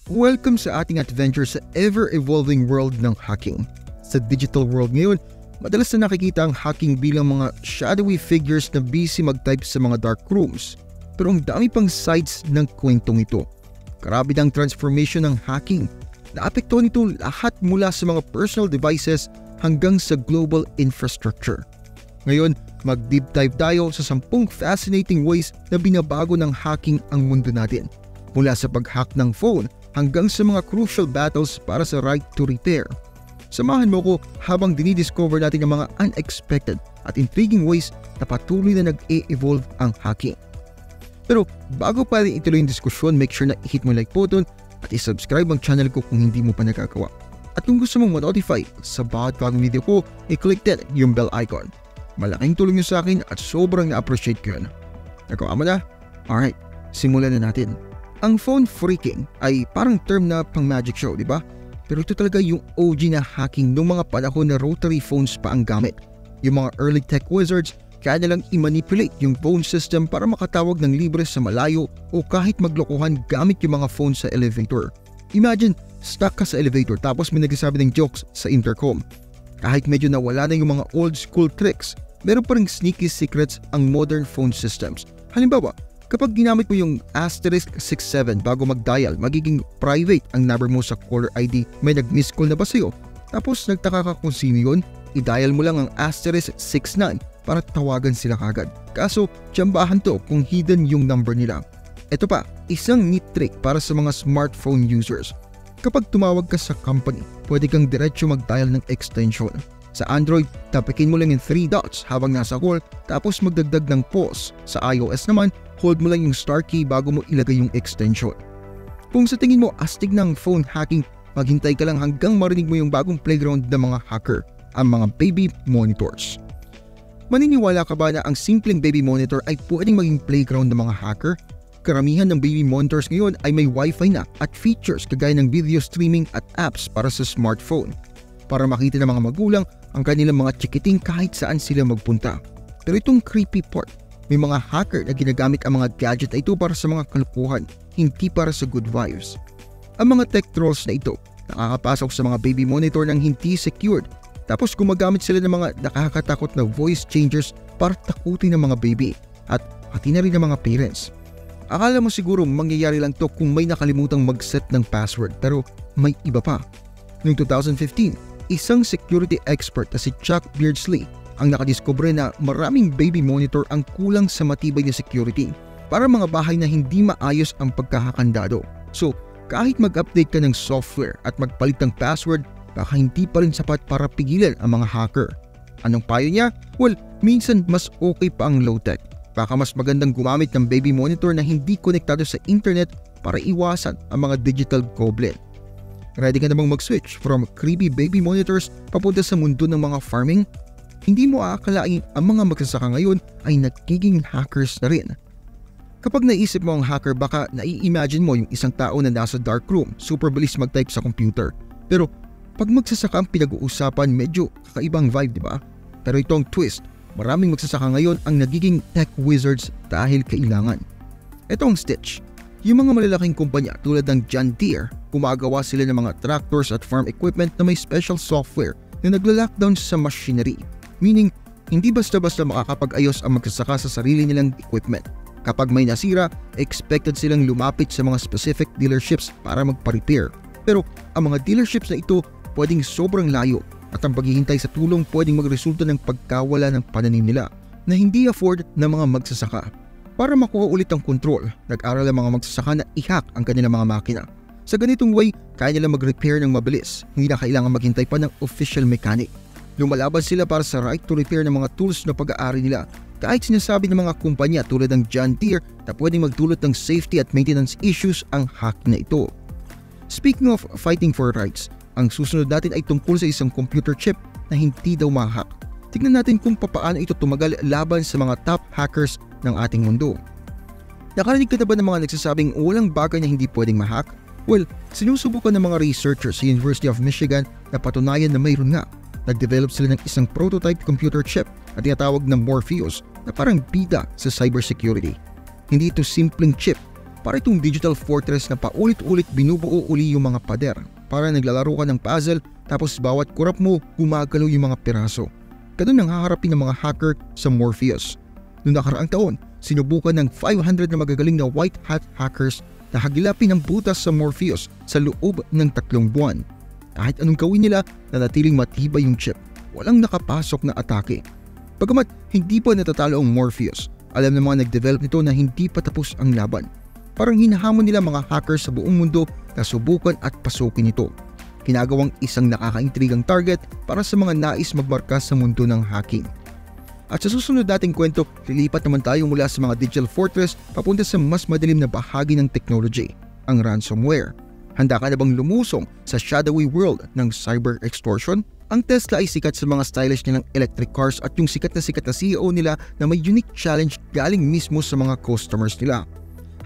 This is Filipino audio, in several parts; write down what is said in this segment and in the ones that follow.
Welcome sa ating adventure sa ever-evolving world ng hacking. Sa digital world ngayon, madalas na nakikita ang hacking bilang mga shadowy figures na busy mag-type sa mga dark rooms. Pero ang dami pang sides ng kwentong ito. Grabe ng transformation ng hacking. Naapektuhan ito lahat mula sa mga personal devices hanggang sa global infrastructure. Ngayon, mag-deep dive tayo sa 10 fascinating ways na binabago ng hacking ang mundo natin. Mula sa pag-hack ng phone hanggang sa mga crucial battles para sa right to repair. Samahan mo ko habang dinidiscover natin ang mga unexpected at intriguing ways na patuloy na nag-e-evolve ang hacking. Pero bago pa rin ituloy yung diskusyon, make sure na i-hit mo like button at i-subscribe ang channel ko kung hindi mo pa nagagawa. At kung gusto mong ma-notify sa bawat bagong video ko, i-click din yung bell icon. Malaking tulong yun sa akin at sobrang na-appreciate ko yun. Nagawa mo na? Alright, simulan na natin. Ang phone freaking ay parang term na pang magic show, di ba? Pero ito talaga yung OG na hacking noong mga panahon na rotary phones pa ang gamit. Yung mga early tech wizards, kaya nilang i-manipulate yung phone system para makatawag ng libre sa malayo o kahit maglokohan gamit yung mga phone sa elevator. Imagine, stuck ka sa elevator tapos may nagsasabi ng jokes sa intercom. Kahit medyo nawala na yung mga old school tricks, meron pa ring sneaky secrets ang modern phone systems. Halimbawa, kapag ginamit mo yung *67 bago mag-dial, magiging private ang number mo sa caller ID. May nag-miss call na ba sa'yo? Tapos nagtaka ka kung sino yun? I-dial mo lang ang *69 para tawagan sila kagad. Kaso, tsambahan to kung hidden yung number nila. Ito pa, isang neat trick para sa mga smartphone users. Kapag tumawag ka sa company, pwede kang diretso mag-dial ng extension. Sa Android, tapikin mo lang yung 3 dots habang nasa call tapos magdagdag ng pause. Sa iOS naman, hold mo lang yung star key bago mo ilagay yung extension. Kung sa tingin mo astig ng phone hacking, maghintay ka lang hanggang marinig mo yung bagong playground ng mga hacker, ang mga baby monitors. Maniniwala ka ba na ang simpleng baby monitor ay pwedeng maging playground ng mga hacker? Karamihan ng baby monitors ngayon ay may wifi na at features kagaya ng video streaming at apps para sa smartphone. Para makita ng mga magulang ang kanilang mga chikiting kahit saan sila magpunta. Pero itong creepy part, may mga hacker na ginagamit ang mga gadget na ito para sa mga kalukuhan, hindi para sa good vibes. Ang mga tech trolls na ito, nakakapasok sa mga baby monitor nang hindi secured, tapos gumagamit sila ng mga nakakatakot na voice changers para takutin ng mga baby at pati na rin ng mga parents. Akala mo siguro mangyayari lang to kung may nakalimutang mag-set ng password, pero may iba pa. Noong 2015, isang security expert na si Chuck Beardsley ang nakadiskubre na maraming baby monitor ang kulang sa matibay na security para mga bahay na hindi maayos ang pagkakakandado. So, kahit mag-update ka ng software at magpalit ng password, baka hindi pa rin sapat para pigilan ang mga hacker. Anong payo niya? Well, minsan mas okay pa ang low-tech. Baka mas magandang gumamit ng baby monitor na hindi konektado sa internet para iwasan ang mga digital goblin. Ready ka namang mag-switch from creepy baby monitors papunta sa mundo ng mga farming? Hindi mo aakalain ang mga magsasaka ngayon ay nagiging hackers na rin. Kapag naisip mo ang hacker, baka nai-imagine mo yung isang tao na nasa dark room, super bilis mag-type sa computer. Pero pag magsasaka ang pinag-uusapan, medyo kakaibang vibe, di ba? Pero ito ang twist, maraming magsasaka ngayon ang nagiging tech wizards dahil kailangan. Ito ang Stitch. Yung mga malalaking kumpanya tulad ng John Deere, gumagawa sila ng mga tractors at farm equipment na may special software na nagla-lockdown sa machinery. Meaning, hindi basta-basta makakapag-ayos ang magsasaka sa sarili nilang equipment. Kapag may nasira, expected silang lumapit sa mga specific dealerships para magpa-repair. Pero ang mga dealerships na ito pwedeng sobrang layo at ang paghihintay sa tulong pwedeng magresulta ng pagkawala ng pananim nila na hindi afford ng mga magsasaka. Para makuha ulit ang control, nag-aral ang mga magsasaka na i-hack ang kanilang mga makina. Sa ganitong way, kaya nila mag-repair ng mabilis, hindi na kailangan maghintay pa ng official mechanic. Lumalaban sila para sa right to repair ng mga tools na pag-aari nila. Kahit sinasabi ng mga kumpanya tulad ng John Deere na pwedeng magdulot ng safety at maintenance issues ang hack na ito. Speaking of fighting for rights, ang susunod natin ay tungkol sa isang computer chip na hindi daw ma-hack. Tignan natin kung paano ito tumagal laban sa mga top hackers ng ating mundo. Nakarinig ka na ba ng mga nagsasabing walang bagay na hindi pwedeng ma-hack? Well, sinusubukan ng mga researchers sa University of Michigan na patunayan na mayroon nga. Nag-develop sila ng isang prototype computer chip na tinatawag na Morpheus na parang bida sa cybersecurity. Hindi ito simpleng chip. Para itong digital fortress na paulit-ulit binubuo uli yung mga pader. Para naglalaro ka ng puzzle tapos bawat kurap mo gumagalaw yung mga piraso. Ganun ang haharapin ng mga hacker sa Morpheus. Noong nakaraang taon, sinubukan ng 500 na magagaling na white hat hackers na hagilapin ang butas sa Morpheus sa loob ng 3 buwan. Kahit anong gawin nila, nanatiling matibay yung chip. Walang nakapasok na atake. Bagamat hindi pa natatalo ang Morpheus, alam ng mga nag-develop nito na hindi pa tapos ang laban. Parang hinahamon nila mga hackers sa buong mundo na subukan at pasukin ito. Ginagawang isang nakakaintrigang target para sa mga nais magmarka sa mundo ng hacking. At sa susunod nating kwento, lilipat naman tayo mula sa mga digital fortress papunta sa mas madilim na bahagi ng technology, ang ransomware. Handa ka na bang lumusong sa shadowy world ng cyber extortion? Ang Tesla ay sikat sa mga stylish nilang electric cars at yung sikat na CEO nila na may unique challenge galing mismo sa mga customers nila.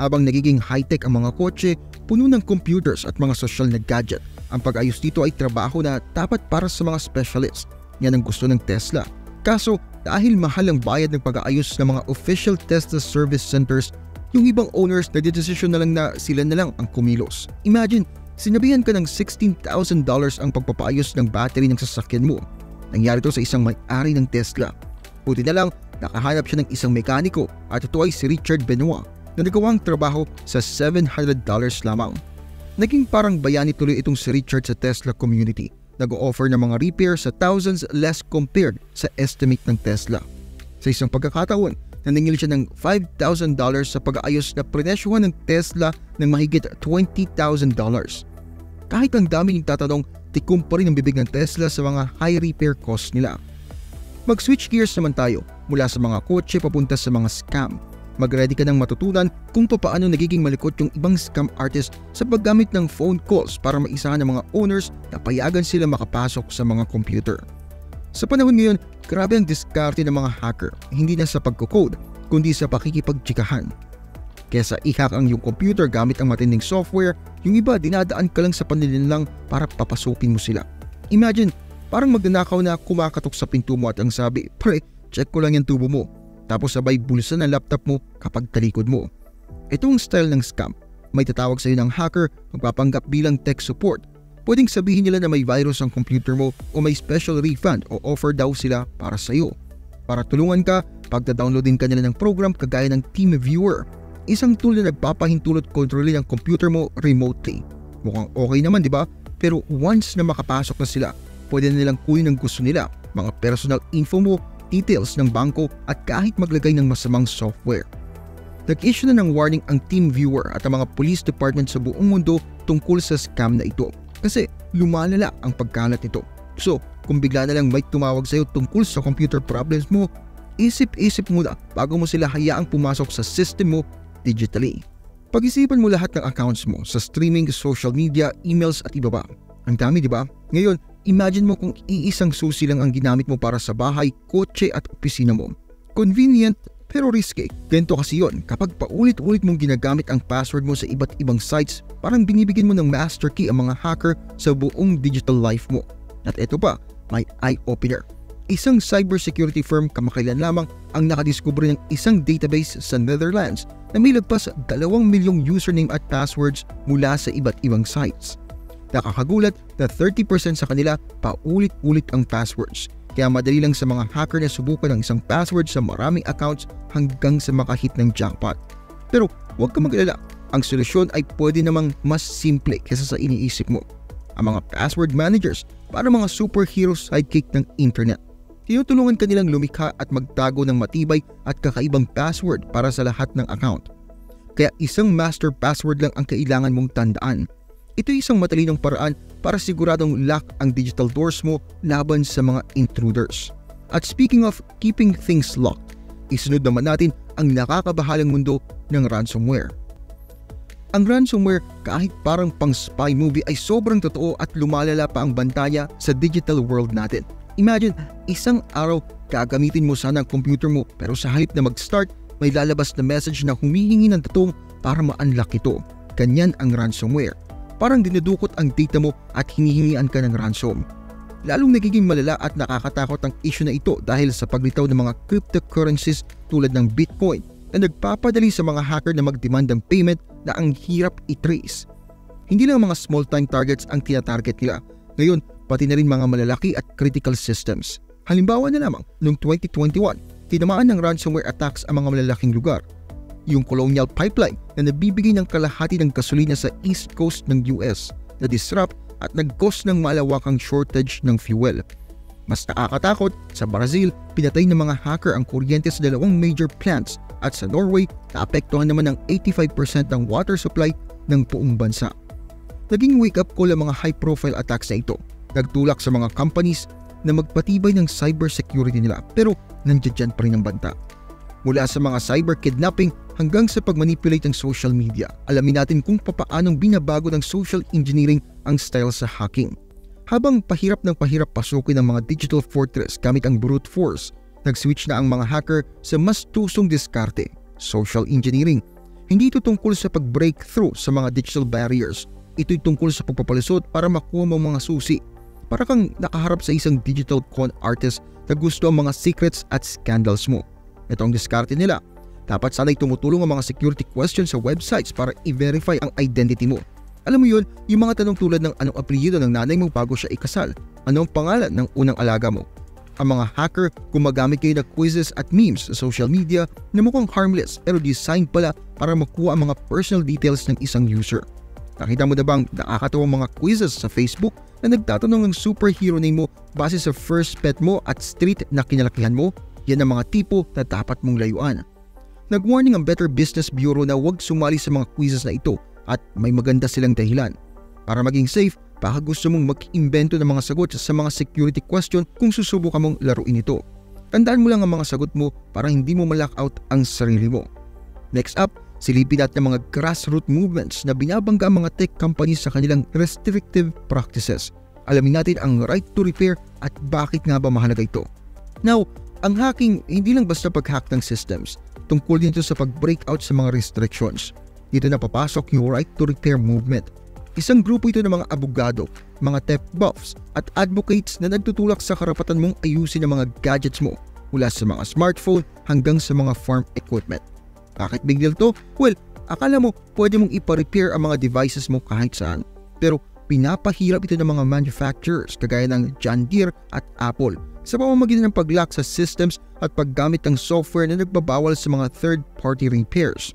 Habang nagiging high-tech ang mga kotse, puno ng computers at mga social na gadget, ang pag-ayos dito ay trabaho na dapat para sa mga specialist. Yan ang gusto ng Tesla. Kaso dahil mahal ang bayad ng pag-aayos ng mga official Tesla service centers, yung ibang owners nagdedesisyon na lang na sila na lang ang kumilos. Imagine, sinabihan ka ng $16,000 ang pagpapaayos ng battery ng sasakyan mo. Nangyari to sa isang may-ari ng Tesla. Buti na lang, nakahanap siya ng isang mekaniko at ito ay si Richard Benoit na nagawang trabaho sa $700 lamang. Naging parang bayani tuloy itong si Richard sa Tesla community. Nag-o-offer ng mga repair sa thousands less compared sa estimate ng Tesla. Sa isang pagkakataon, naningil siya ng $5,000 sa pag-aayos na prenesyuhan ng Tesla ng mahigit $20,000. Kahit ang dami ng tatanong, tikom pa rin ang bibig ng Tesla sa mga high repair cost nila. Mag-switch gears naman tayo mula sa mga kotse papunta sa mga scam. Mag-ready ka ng matutunan kung paano nagiging malikot yung ibang scam artist sa paggamit ng phone calls para maisahan ng mga owners na payagan sila makapasok sa mga computer. Sa panahon ngayon, grabe ang diskarte ng mga hacker, hindi na sa pagkocode, kundi sa pakikipagtsikahan. Kesa i-hack ang iyong computer gamit ang matinding software, yung iba dinadaan ka lang sa panlilinlang para papasukin mo sila. Imagine, parang magnanakaw na kumakatok sa pinto mo at ang sabi, "Pre, check ko lang yung tubo mo." Tapos sabay bulsa ng laptop mo kapag talikod mo. Ito ang style ng scam. May tatawag sa iyo ng hacker, magpapanggap bilang tech support. Pwedeng sabihin nila na may virus ang computer mo o may special refund o offer daw sila para sa iyo. Para tulungan ka, pagda-downloadin ka nila ng program kagaya ng TeamViewer, isang tool na nagpapahintulot kontrolin ang computer mo remotely. Mukhang okay naman, di ba? Pero once na makapasok na sila, pwede na nilang kunin ang gusto nila, mga personal info mo, details ng bangko at kahit maglagay ng masamang software. Nag-issue na ng warning ang TeamViewer at ang mga police department sa buong mundo tungkol sa scam na ito kasi lumalala ang pagkalat nito. So, kung bigla na lang may tumawag sa iyo tungkol sa computer problems mo, isip-isip muna bago mo sila hayaang pumasok sa system mo digitally. Pag-isipan mo lahat ng accounts mo sa streaming, social media, emails at iba pa. Ang dami, di ba? Ngayon, imagine mo kung iisang susi lang ang ginamit mo para sa bahay, kotse at opisina mo. Convenient pero risky. Ganito kasi yon, kapag paulit-ulit mong ginagamit ang password mo sa iba't ibang sites, parang binibigyan mo ng master key ang mga hacker sa buong digital life mo. At eto pa, may eye-opener. Isang cybersecurity firm kamakailan lamang ang nakadiskubre ng isang database sa Netherlands na may lagpas 2 milyong username at passwords mula sa iba't ibang sites. Nakakagulat na 30% sa kanila paulit-ulit ang passwords. Kaya madali lang sa mga hacker na subukan ang isang password sa maraming accounts hanggang sa makahit ng jackpot. Pero huwag ka mag-alala, ang solusyon ay pwede namang mas simple kaysa sa iniisip mo. Ang mga password managers para mga superhero sidekick ng internet. Tinutulungan ka nilang lumikha at magtago ng matibay at kakaibang password para sa lahat ng account. Kaya isang master password lang ang kailangan mong tandaan. Ito ay isang matalinong paraan para siguradong lock ang digital doors mo laban sa mga intruders. At speaking of keeping things locked, isunod naman natin ang nakakabahalang mundo ng ransomware. Ang ransomware, kahit parang pang spy movie, ay sobrang totoo at lumalala pa ang bantaya sa digital world natin. Imagine, isang araw gagamitin mo sana ang computer mo pero sa halip na mag-start, may lalabas na message na humihingi ng tatong para ma-unlock ito. Ganyan ang ransomware. Parang dinudukot ang data mo at hinihingian ka ng ransom. Lalong nagiging malala at nakakatakot ang issue na ito dahil sa paglitaw ng mga cryptocurrencies tulad ng Bitcoin, na nagpapadali sa mga hacker na mag-demand ng payment na ang hirap i-trace. Hindi lang mga small-time targets ang tinatarget nila. Ngayon, pati na rin mga malalaki at critical systems. Halimbawa na lamang, noong 2021, tinamaan ng ransomware attacks ang mga malalaking lugar. Yung Colonial Pipeline na nabibigay ng kalahati ng gasolina sa East Coast ng US na disrupt at nag-cause ng malawakang shortage ng fuel. Mas nakakatakot, sa Brazil, pinatay ng mga hacker ang kuryente sa dalawang major plants at sa Norway, naapektuhan naman ng 85% ng water supply ng buong bansa. Naging wake-up call ang mga high-profile attacks na ito. Nagtulak sa mga companies na magpatibay ng cybersecurity nila pero nandiyan pa rin ang banta. Mula sa mga cyber kidnapping hanggang sa pagmanipulate ng social media, alamin natin kung papaanong binabago ng social engineering ang style sa hacking. Habang pahirap ng pahirap pasukin ng mga digital fortress gamit ang brute force, nag-switch na ang mga hacker sa mas tusong diskarte, social engineering. Hindi ito tungkol sa pag-breakthrough sa mga digital barriers. Ito'y tungkol sa pagpapalusot para makuha mo mga susi. Para kang nakaharap sa isang digital con artist na gusto ang mga secrets at scandals mo. Ito ang diskarte nila. Dapat sana'y tumutulong ang mga security questions sa websites para i-verify ang identity mo. Alam mo yun, yung mga tanong tulad ng anong apelyido ng nanay mo bago siya ikasal, anong pangalan ng unang alaga mo. Ang mga hacker gumagamit kayo ng quizzes at memes sa social media na mukhang harmless pero designed pala para makuha ang mga personal details ng isang user. Nakita mo na bang nakakatawang mga quizzes sa Facebook na nagtatanong ng superhero name mo base sa first pet mo at street na kinalakihan mo? Yan ang mga tipo na dapat mong layuan. Nag-warning ang Better Business Bureau na huwag sumali sa mga quizzes na ito at may maganda silang dahilan. Para maging safe, baka gusto mong mag-imbento ng mga sagot sa mga security question kung susubukan mong laruin ito. Tandaan mo lang ang mga sagot mo para hindi mo ma-lockout ang sarili mo. Next up, silipin natin ang mga grassroots movements na binabangga ang mga tech companies sa kanilang restrictive practices. Alamin natin ang right to repair at bakit nga ba mahalaga ito. Now, ang hacking hindi lang basta pag-hack ng systems. Tungkol din ito sa pag-breakout sa mga restrictions. Dito na papasok yung right to repair movement. Isang grupo ito ng mga abogado, mga tech buffs at advocates na nagtutulak sa karapatan mong ayusin ang mga gadgets mo mula sa mga smartphone hanggang sa mga farm equipment. Bakit big deal to? Well, akala mo pwede mong ipa-repair ang mga devices mo kahit saan. Pero pinapahirap ito ng mga manufacturers kagaya ng John Deere at Apple sa pamamagitan ng pag-lock sa systems at paggamit ng software na nagbabawal sa mga third-party repairs.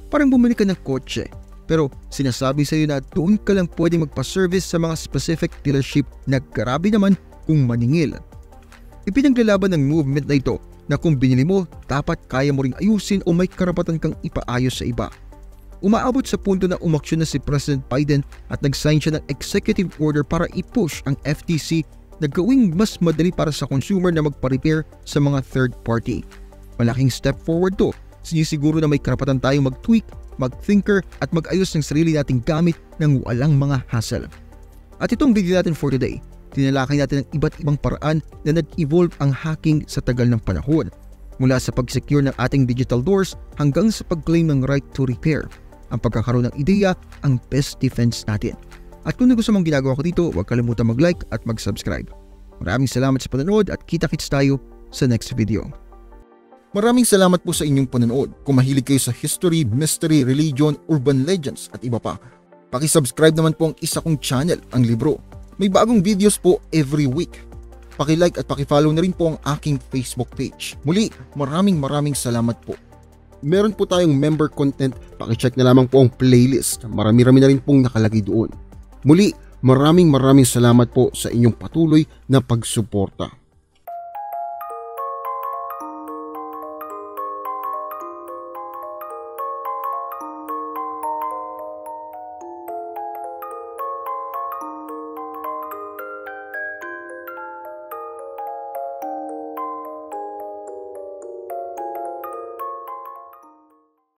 Parang bumili ka ng kotse, pero sinasabi sa iyo na doon ka lang pwede magpa-service sa mga specific dealership na grabe naman kung maningil. Ipinaglalaban ng movement na ito na kung binili mo, dapat kaya mo ring ayusin o may karapatan kang ipaayos sa iba. Umaabot sa punto na umaksyon na si President Biden at nag-sign siya ng executive order para i-push ang FTC na gawing mas madali para sa consumer na magpa-repair sa mga third party. Malaking step forward to. Sinisiguro na may karapatan tayong mag-tweak, mag-thinker at mag-ayos ng sarili nating gamit ng walang mga hassle. At itong video natin for today, tinalakay natin ang iba't ibang paraan na nag-evolve ang hacking sa tagal ng panahon. Mula sa pag-secure ng ating digital doors hanggang sa pag-claim ng right to repair. Ang pagkakaroon ng ideya, ang best defense natin. At kung nagustuhan mong ginagawa ko dito, huwag kalimutan mag-like at mag-subscribe. Maraming salamat sa panonood at kita-kits tayo sa next video. Maraming salamat po sa inyong panonood. Kung mahilig kayo sa history, mystery, religion, urban legends at iba pa, paki-subscribe naman po ang isa kong channel, ang Libro. May bagong videos po every week. Paki-like at paki-follow na rin po ang aking Facebook page. Muli, maraming salamat po. Meron po tayong member content, paki-check na lamang po ang playlist. Marami-rami na rin pong nakalagay doon. Muli, maraming salamat po sa inyong patuloy na pagsuporta.